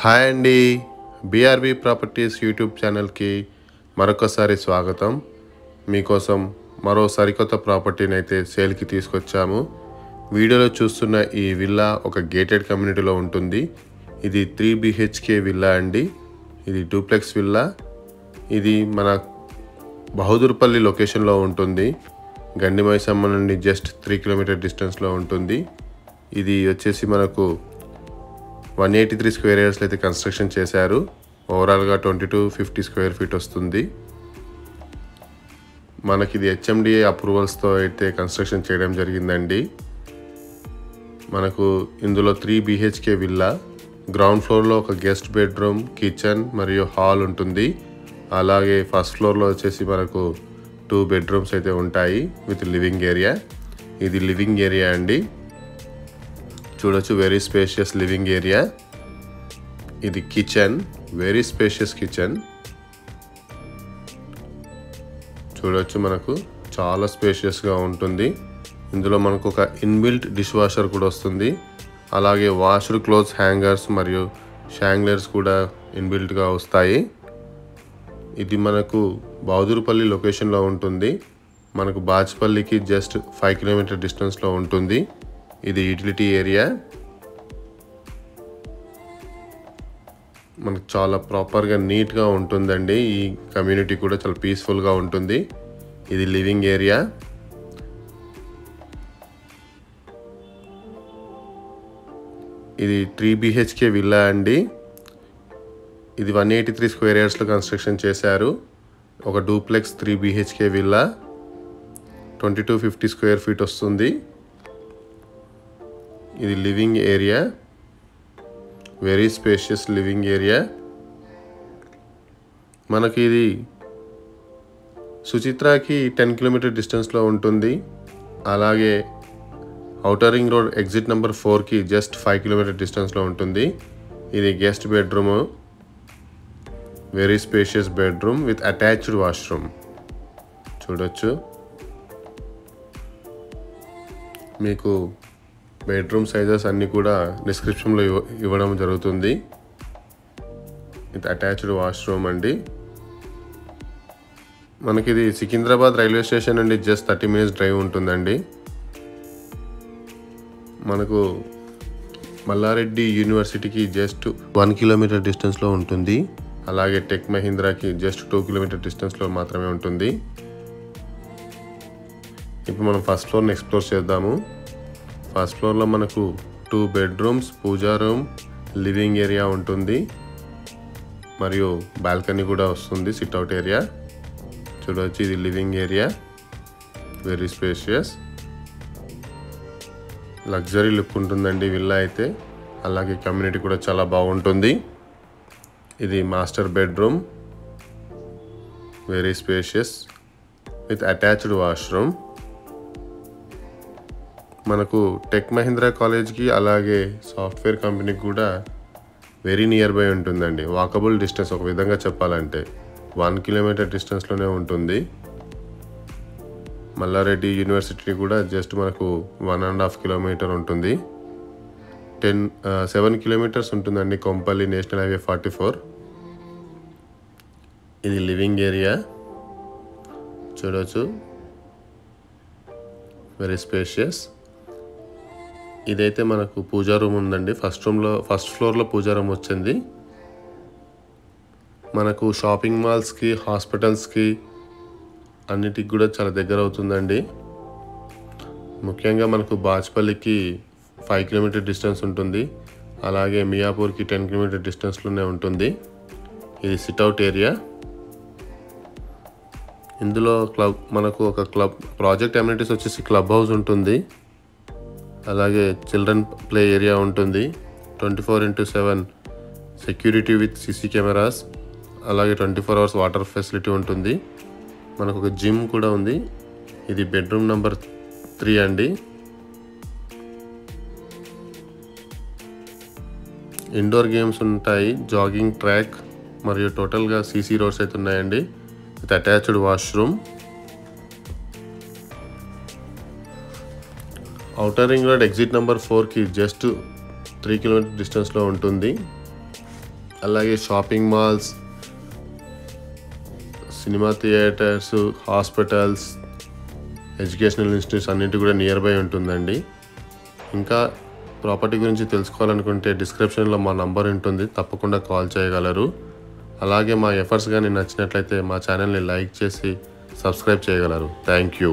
Hi అండి. BRB properties YouTube ఛానల్కి మరొకసారి స్వాగతం. మీకోసం మరో సరికొత్త ప్రాపర్టీని అయితే సేల్కి తీసుకొచ్చాము. వీడియోలో చూస్తున్న ఈ విల్లా ఒక గేటెడ్ కమ్యూనిటీలో ఉంటుంది. ఇది 3 BHK విల్లా అండి. ఇది డూప్లెక్స్ విల్లా. ఇది మన బహదూర్పల్లి లొకేషన్లో ఉంటుంది. గండిమైసమ్మ నుండి జస్ట్ 3 కిలోమీటర్ డిస్టెన్స్లో ఉంటుంది. ఇది వచ్చేసి మనకు 183 స్క్వేర్ యార్డ్స్లో అయితే కన్స్ట్రక్షన్ చేశారు. ఓవరాల్గా 2250 స్క్వేర్ ఫీట్ వస్తుంది. మనకి ఇది HMDA అప్రూవల్స్తో అయితే కన్స్ట్రక్షన్ చేయడం జరిగిందండి. మనకు ఇందులో 3 BHK విల్లా. గ్రౌండ్ ఫ్లోర్లో ఒక గెస్ట్ బెడ్రూమ్, కిచెన్ మరియు హాల్ ఉంటుంది. అలాగే ఫస్ట్ ఫ్లోర్లో వచ్చేసి మనకు 2 బెడ్రూమ్స్ అయితే ఉంటాయి విత్ లివింగ్ ఏరియా. ఇది లివింగ్ ఏరియా అండి. చూడొచ్చు, వెరీ స్పేషియస్ లివింగ్ ఏరియా. ఇది కిచెన్, వెరీ స్పేషియస్ కిచెన్. చూడొచ్చు, మనకు చాలా స్పేషియస్గా ఉంటుంది. ఇందులో మనకు ఒక ఇన్బిల్ట్ డిష్ వాషర్ కూడా వస్తుంది. అలాగే వాష్డ్ క్లోత్స్ హ్యాంగర్స్ మరియు షాంగ్లర్స్ కూడా ఇన్బిల్ట్గా వస్తాయి. ఇది మనకు బహదూర్పల్లి లొకేషన్లో ఉంటుంది. మనకు బాచ్పల్లికి జస్ట్ 5 కిలోమీటర్ డిస్టెన్స్లో ఉంటుంది. ఇది యూటిలిటీ ఏరియా. మనకు చాలా ప్రాపర్గా నీట్గా ఉంటుందండి. ఈ కమ్యూనిటీ కూడా చాలా పీస్ఫుల్గా ఉంటుంది. ఇది లివింగ్ ఏరియా. ఇది 3 BHK విల్లా అండి. ఇది 183 స్క్వేర్ యార్డ్స్లో కన్స్ట్రక్షన్ చేశారు. ఒక duplex 3 BHK villa. 2250 square feet వస్తుంది. ఇది living area, very spacious living area. మనకి ఇది సుచిత్రాకి 10 కిలోమీటర్ డిస్టెన్స్లో ఉంటుంది. అలాగే outer ring road exit number 4కి జస్ట్ 5 కిలోమీటర్ డిస్టెన్స్లో ఉంటుంది. ఇది guest bedroom, very spacious bedroom with attached washroom. చూడొచ్చు, మీకు బెడ్రూమ్ సైజెస్ అన్నీ కూడా డిస్క్రిప్షన్లో ఇవ్వడం జరుగుతుంది. ఇది అటాచ్డ్ వాష్రూమ్ అండి. మనకి ఇది సికింద్రాబాద్ రైల్వే స్టేషన్ నుండి జస్ట్ 30 మినిట్స్ డ్రైవ్ ఉంటుందండి. మనకు మల్లారెడ్డి యూనివర్సిటీకి జస్ట్ 1 కిలోమీటర్ డిస్టెన్స్లో ఉంటుంది. అలాగే టెక్ మహీంద్రాకి జస్ట్ 2 కిలోమీటర్ డిస్టెన్స్లో మాత్రమే ఉంటుంది. ఇప్పుడు మనం ఫస్ట్ ఫ్లోర్ని ఎక్స్ప్లోర్ చేద్దాము. ఫస్ట్ ఫ్లోర్లో మనకు 2 బెడ్రూమ్స్, పూజా రూమ్, లివింగ్ ఏరియా ఉంటుంది. మరియు బాల్కనీ కూడా వస్తుంది, సిట్అవుట్ ఏరియా. చూడవచ్చు, ఇది living area, very spacious, luxury look ఉంటుందండి విల్లా అయితే. అలాగే కమ్యూనిటీ కూడా చాలా బాగుంటుంది. ఇది master bedroom, very spacious with attached washroom. మనకు టెక్ మహీంద్రా కాలేజ్కి అలాగే సాఫ్ట్వేర్ కంపెనీకి కూడా వెరీ నియర్ బై ఉంటుందండి. వాకబుల్ డిస్టెన్స్, ఒక విధంగా చెప్పాలంటే 1 కిలోమీటర్ డిస్టెన్స్లోనే ఉంటుంది. మల్లారెడ్డి యూనివర్సిటీ కూడా జస్ట్ మనకు 1.5 కిలోమీటర్ ఉంటుంది. 7 కిలోమీటర్స్ ఉంటుందండి కొంపల్లి నేషనల్ హైవే 44. ఇది లివింగ్ ఏరియా. చూడవచ్చు, వెరీ స్పేషియస్. ఇదైతే మనకు పూజా రూమ్ ఉందండి. ఫస్ట్ ఫ్లోర్లో పూజా రూమ్ వచ్చింది. మనకు షాపింగ్ మాల్స్కి, హాస్పిటల్స్కి అన్నిటికి కూడా చాలా దగ్గర అవుతుందండి. ముఖ్యంగా మనకు బాచ్పల్లికి 5 కిలోమీటర్ డిస్టెన్స్ ఉంటుంది. అలాగే మియాపూర్కి 10 కిలోమీటర్ డిస్టెన్స్లోనే ఉంటుంది. ఇది సిట్అవుట్ ఏరియా. ఇందులో మనకు ఒక ప్రాజెక్ట్ అమ్యూనిటీస్ వచ్చేసి క్లబ్ హౌస్ ఉంటుంది. అలాగే చిల్డ్రన్ ప్లే ఏరియా ఉంటుంది. 24/7 సెక్యూరిటీ విత్ CC కెమెరాస్. అలాగే 24 అవర్స్ వాటర్ ఫెసిలిటీ ఉంటుంది. మనకు ఒక జిమ్ కూడా ఉంది. ఇది బెడ్రూమ్ నెంబర్ 3 అండి. ఇండోర్ గేమ్స్ ఉంటాయి, జాగింగ్ ట్రాక్ మరియు టోటల్గా CC రోడ్స్ అయితే ఉన్నాయండి with attached washroom. Outer ring road exit number 4కి జస్ట్ 3 కిలోమీటర్ డిస్టెన్స్లో ఉంటుంది. అలాగే shopping malls, cinema theatres, hospitals, educational institutes అన్నింటి కూడా నియర్ బై ఉంటుందండి. ఇంకా ప్రాపర్టీ గురించి తెలుసుకోవాలనుకుంటే డిస్క్రిప్షన్లో మా నంబర్ ఉంటుంది, తప్పకుండా కాల్ చేయగలరు. అలాగే మా ఎఫర్ట్స్ కానీ నచ్చినట్లయితే మా ఛానల్ని లైక్ చేసి సబ్స్క్రైబ్ చేయగలరు. Thank you.